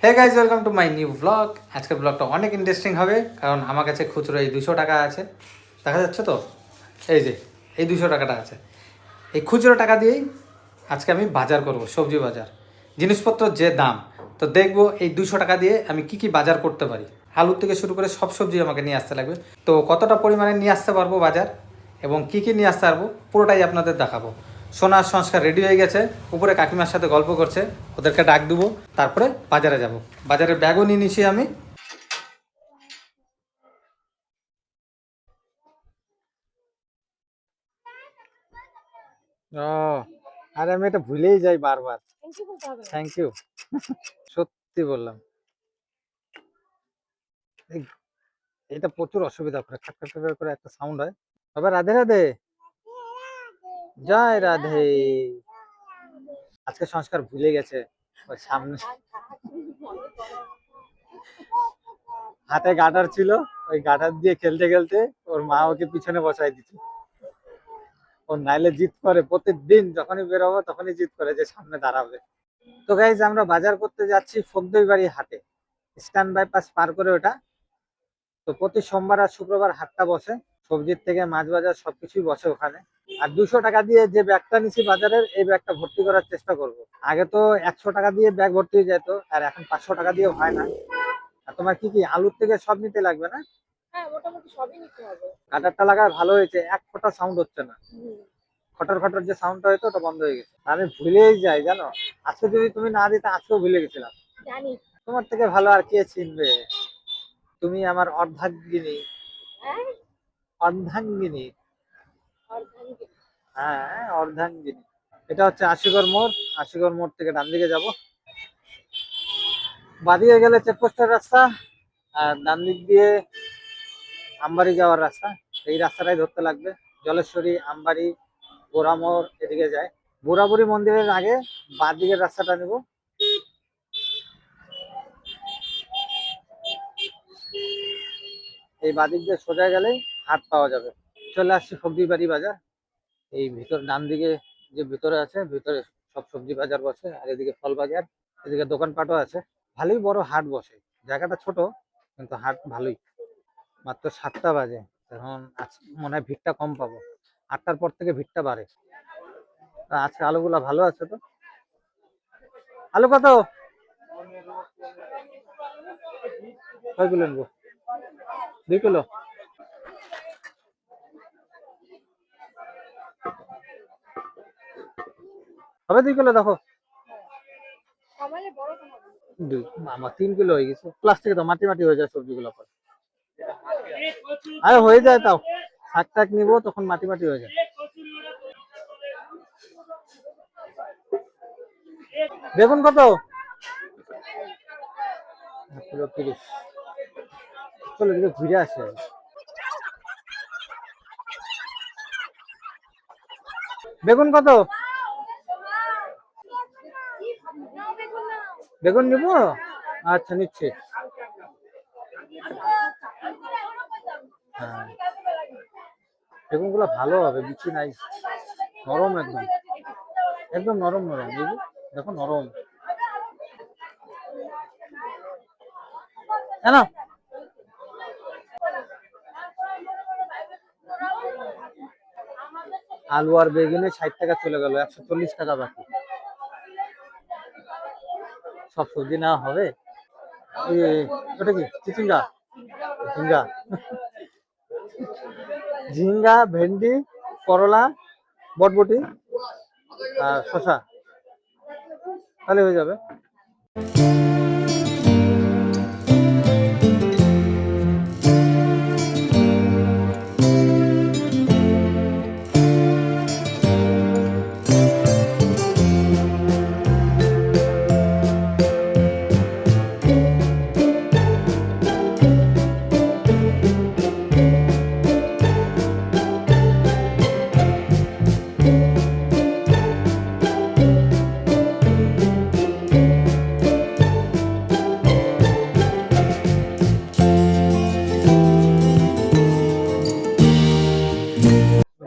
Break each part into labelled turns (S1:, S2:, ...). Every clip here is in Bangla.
S1: Hey guys, welcome to my new blog. আজকের ব্লগটা অনেক ইন্টারেস্টিং হবে, কারণ আমার কাছে খুচরো এই 200 টাকা আছে। দেখা যাচ্ছে তো, এই যে এই 200 টাকাটা আছে। এই খুচরো টাকা দিয়েই আজকে আমি বাজার করব, সবজি বাজার। জিনিসপত্র যে দাম, তো দেখবো এই 200 টাকা দিয়ে আমি কি কি বাজার করতে পারি। আলুর থেকে শুরু করে সব সবজি আমাকে নিয়ে আসতে লাগবে। তো কতটা পরিমাণে নিয়ে আসতে পারবো বাজার, এবং কি কি নিয়ে আসতে পারবো, পুরোটাই আপনাদের দেখাবো। সোনার সংস্কার রেডি হয়ে গেছে, উপরে কাকিমার সাথে গল্প করছে, ওদেরকে ডাক দেবো, তারপরে বাজারে যাব। বাজারের ব্যাগও নিয়ে নিছি আমি। ও, আরে আমি এটা ভুলেই যাই বারবার। Thank you. সত্যি বললাম, এটা প্রচুর অসুবিধা করে, খাট খাট খাট করে একটা সাউন্ড হয়। তবে রাধে রাধে, জয় রাধে। আজকে সংস্কার ভুলে গেছে, ওই সামনে হাতে গাটার ছিল, ওই গাটার দিয়ে খেলতে খেলতে ওর মা ওকে পিছনে বসাই দিচ্ছে। ও নাইলে জিদ করে, প্রত্যেকদিন যখনই বেরোবো তখনই জিদ করে যে সামনে দাঁড়াবে। তো গাইজ, আমরা বাজার করতে যাচ্ছি ফগদই বাড়ি হাটে, স্ট্যান্ড বাইপাস পার করে ওটা। তো প্রতি সোমবার আর শুক্রবার হাটটা বসে, সবজির থেকে মাছ বাজার সবকিছুই বসে ওখানে। আর 200 টাকা দিয়ে যে ব্যাগটা নিছি বাজারের, এই ব্যাগটা ভর্তি করার চেষ্টা করব। আগে তো 100 টাকা দিয়ে ব্যাগ ভর্তি হয়ে যেত, আর এখন 500 টাকা দিয়ে হয় না। আর তোমার কি কি আলুর থেকে সব নিতে লাগবে না? হ্যাঁ, মোটামুটি সবই নিতে হবে। কাটারটা লাগায় ভালো হয়েছে, এক ফোঁটা সাউন্ড হচ্ছে না। খটর খটর যে সাউন্ডটা হয়তো ওটা বন্ধ হয়ে গেছে। আমি ভুলেই যাই জানো, আজকে যদি তুমি না দিতে আজকেও ভুলে গেছিলাম। জানি, তোমার থেকে ভালো আর কে চিনবে? তুমি আমার অর্ধাঙ্গিনী। হ্যাঁ? অর্ধাঙ্গিনী। হ্যাঁ, অর্ধাঙ্গিনী। এটা হচ্ছে আশিগড় মোড়। আশিগড় মোড় থেকে ডান দিকে যাব, বাদিকে গেলে চেকপোস্টের রাস্তা, আর ডান দিক দিয়ে আমবাড়ি যাওয়ার রাস্তা। এই রাস্তাটাই ধরতে লাগবে। জলেশ্বরী, আমবাড়ি, গোড়ামোড় এদিকে যায়। বুড়াবুড়ি মন্দিরের আগে বাঁ দিকের রাস্তাটা নেব। এই বাদিক দিয়ে সোজা গেলেই হাট পাওয়া যাবে। চলে আসছি সবজি বাড়ি বাজার। এই ভিতর ডান দিকে যে ভিতরে আছে, ভিতরে সব সবজি বাজার বসে, আর এদিকে ফল বাজার, এদিকে দোকানপাটও আছে। ভালোই বড় হাট বসে, জায়গাটা ছোট কিন্তু হাট ভালোই। মাত্র 7টা বাজে, এখন মনে হয় ভিড়টা কম পাবো। 8টার পর থেকে ভিড়টা বাড়ে। আজকে আলুগুলা ভালো আছে তো। আলু কত? কয় কিলো নেবো? 2 কিলো হবে? 2 কিলো দেখো। আমার 3 কিলো হয়ে গেছে। প্লাস্টিকে তো মাটি মাটি হয়ে যায় সবজিগুলো পরে। আরে হয়ে যায়, তাও শাক টাক নিবো তখন মাটি মাটি হয়ে যায়। বেগুন কত? 1 কিলো 30। চলো এদিকে ঘুরে আসে। বেগুন কত? বেগুন নিবো, আচ্ছা নিচ্ছি। হ্যাঁ, বেগুন গুলো ভালো হবে, বিচি নাই, নরম একদম, একদম নরম নরম। এই যে দেখো, নরম। হ্যাঁ না, আলু আর বেগুনে 60 টাকা চলে গেল, 140 টাকা বাকি। সব সবজি নেওয়া হবে। ওটা কি চিচিঙ্গা? ঝিঙ্গা, ঝিঙ্গা, ভেন্ডি, করলা, বটবটি আর শসা, তাহলে হয়ে যাবে।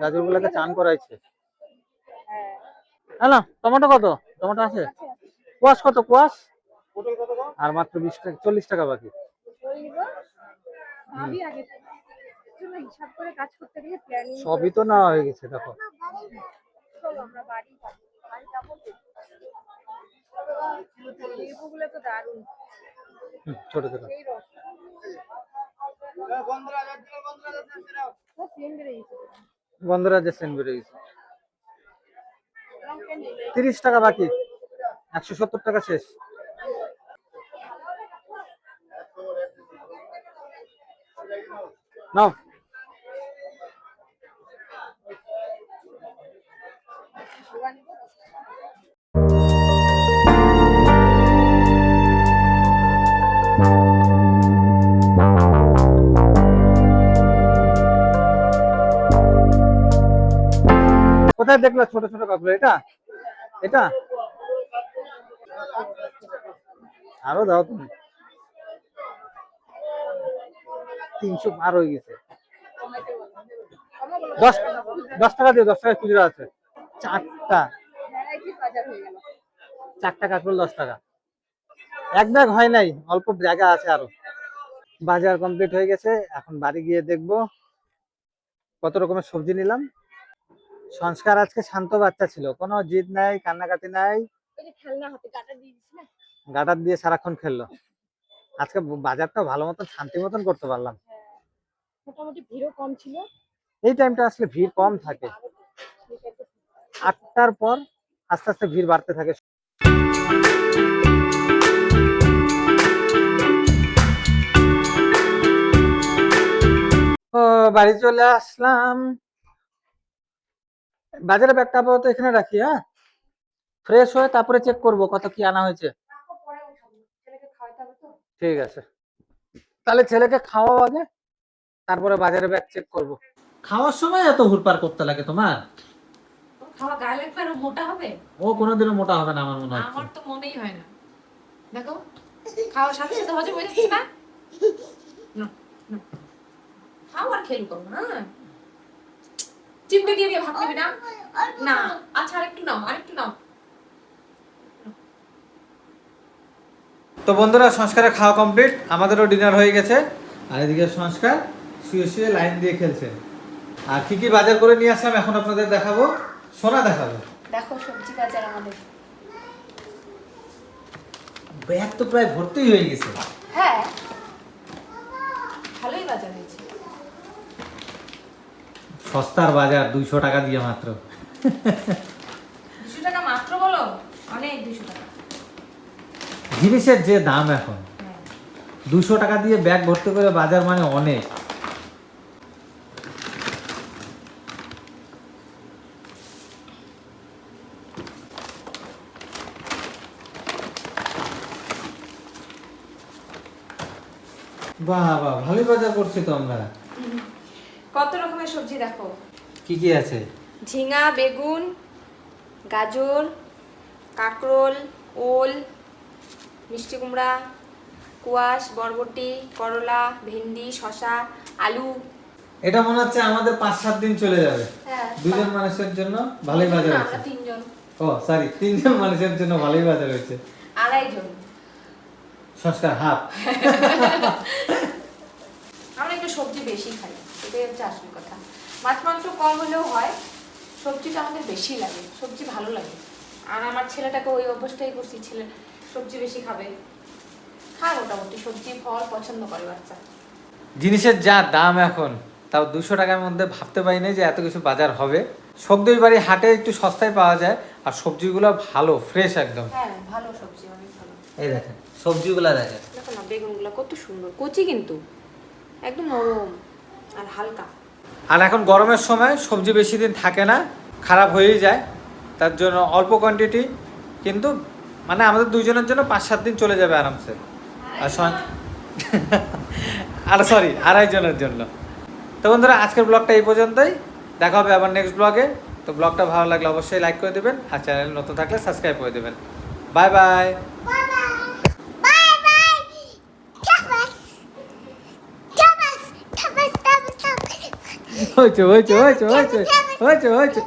S1: গাজরগুলোকে চান করাইছে। হ্যাঁ না, টমেটো কত? টমেটো আছে? কোয়াশ কত? কোয়াশ আর মাত্র 20 টাকা 40 টাকা বাকি। সবই তো নেওয়া হয়ে গেছে দেখো। ছোট ছোট গন্ধরাজের সেন্ট বেরিয়ে গেছে। 30 টাকা বাকি, 170 টাকা শেষ। নাও কোথায় দেখলো ছোট ছোট কাপড়? এটা এটা আরো দাও তুমি। 300 পার হয়ে গেছে। 10 টাকা দিও, 10 টাকা খুচরা আছে। চারটা কাপড় 10 টাকা। এক ব্যাগ হয় নাই, অল্প জায়গা আছে আরো। বাজার কমপ্লিট হয়ে গেছে, এখন বাড়ি গিয়ে দেখবো কত রকমের সবজি নিলাম। সংস্কার আজকে শান্ত বাচ্চা ছিল, কোনো জিদ নাই, কান্নাকাটি নাই, গাটার দিয়ে সারাক্ষণ খেললো। আজকে বাজারটা ভালো মতন শান্তি মতন করতে পারলাম। মোটামুটি ভিড়ও কম ছিল, এই টাইমটা আসলে ভিড় কম থাকে। 8টার পর আস্তে আস্তে ভিড় বাড়তে থাকে। ও বাড়ি চলে আসলাম। বাজারে ব্যাগটা আপাতত এখানে রাখি, হ্যাঁ, ফ্রেশ হয়ে তারপরে চেক করব কত কি আনা হয়েছে। ঠিক আছে, তাহলে ছেলেকে খাওয়াও আগে, তারপরে বাজারে ব্যাগ চেক করব। খাওয়ার সময় এত হুড়পাড় করতে লাগে তোমার?
S2: খাওয়া গায়ে লাগবে আর মোটা হবে?
S1: ও কোনোদিনও মোটা হবে না আমার মনে হয়।
S2: আমার তো মনেই হয় না। দেখো খাওয়ার সাথে সাথে হজম হয়ে যাচ্ছে না। খাও আর খেল করো না। চিমটে দিয়ে দিয়ে ভাত নেবে না? না, আচ্ছা আরেকটু নাও, আরেকটু নাও।
S1: তো বন্ধুরা, সংস্কারের খাওয়া কমপ্লিট, আমাদেরও ডিনার হয়ে গেছে। আর এদিকে সংস্কার শুয়ে শুয়ে লাইন দিয়ে খেলছে। আর কি কি বাজার করে নিয়ে আসলাম এখন আপনাদের দেখাবো, সোনা দেখাবো।
S2: দেখো সবজি বাজার আমাদের।
S1: ব্যাগ তো প্রায় ভর্তি হয়ে গেছে।
S2: হ্যাঁ, ভালোই বাজার হয়েছে।
S1: সস্তার বাজার, 200 টাকা দিয়ে মাত্র।
S2: 200 টাকা মাত্র বলো? অনেক 200 টাকা।
S1: জিনিসের যে দাম এখন, 200 টাকা দিয়ে ব্যাগ ভর্তি করে বাজার মানে অনেক। বাহ বাহ, ভালোই বাজার করছি তো আমরা।
S2: কত রকমের সবজি দেখো।
S1: কি কি আছে?
S2: ঝিঙা, বেগুন, গাজর, কাঁকরোল, ওল, মিষ্টি কুমড়া, কুয়াশ, বরবটি, করলা, ভেন্ডি, শসা, আলু।
S1: এটা মনে হচ্ছে আমাদের 5-7 দিন চলে যাবে।
S2: হ্যাঁ,
S1: দুজন মানুষের জন্য ভালোই বাজার
S2: আমরা
S1: হয়েছে।
S2: 3 জন।
S1: ও সরি, 3 জন মানুষের জন্য ভালোই বাজার হয়েছে।
S2: 2.5 জন।
S1: সংস্কার হাফ।
S2: আমরা একটু সবজি বেশি খাই, এটাই হচ্ছে আসল কথা। মাছ মাংস কম হলেও হয়, সবজিটা আমাদের বেশি লাগে, সবজি ভালো লাগে। আর আমার ছেলেটাকে ওই অভ্যাসটাই করছি, ছেলে সবজি বেশি খাবে, খায় মোটামুটি সবজি ফল পছন্দ করে বাচ্চা।
S1: জিনিসের যা দাম এখন, তাও 200 টাকার মধ্যে ভাবতে পারি না যে এত কিছু বাজার হবে। সবজি বাড়ি হাটে একটু সস্তায় পাওয়া যায়, আর সবজিগুলো ভালো ফ্রেশ একদম।
S2: হ্যাঁ, ভালো সবজি, অনেক ভালো।
S1: এই দেখেন সবজিগুলো দেখেন,
S2: দেখো না বেগুনগুলো কত সুন্দর, কচি কিন্তু একদম নরম আর হালকা।
S1: আর এখন গরমের সময় সবজি বেশি দিন থাকে না, খারাপ হয়েই যায়। তার জন্য অল্প কোয়ান্টিটি, কিন্তু মানে আমাদের দুইজনের জন্য 5-7 দিন চলে যাবে আরামসে। আর আর সরি, 2.5 জনের জন্য। তো বন্ধুরা, আজকের ব্লগটা এই পর্যন্তই, দেখা হবে আবার নেক্সট ব্লগে। তো ব্লগটা ভালো লাগলে অবশ্যই লাইক করে দেবেন, আর চ্যানেল নতুন থাকলে সাবস্ক্রাইব করে দেবেন। Bye bye. হয়েছে হয়েছে হয়েছে হয়েছে হয়েছে হয়েছে।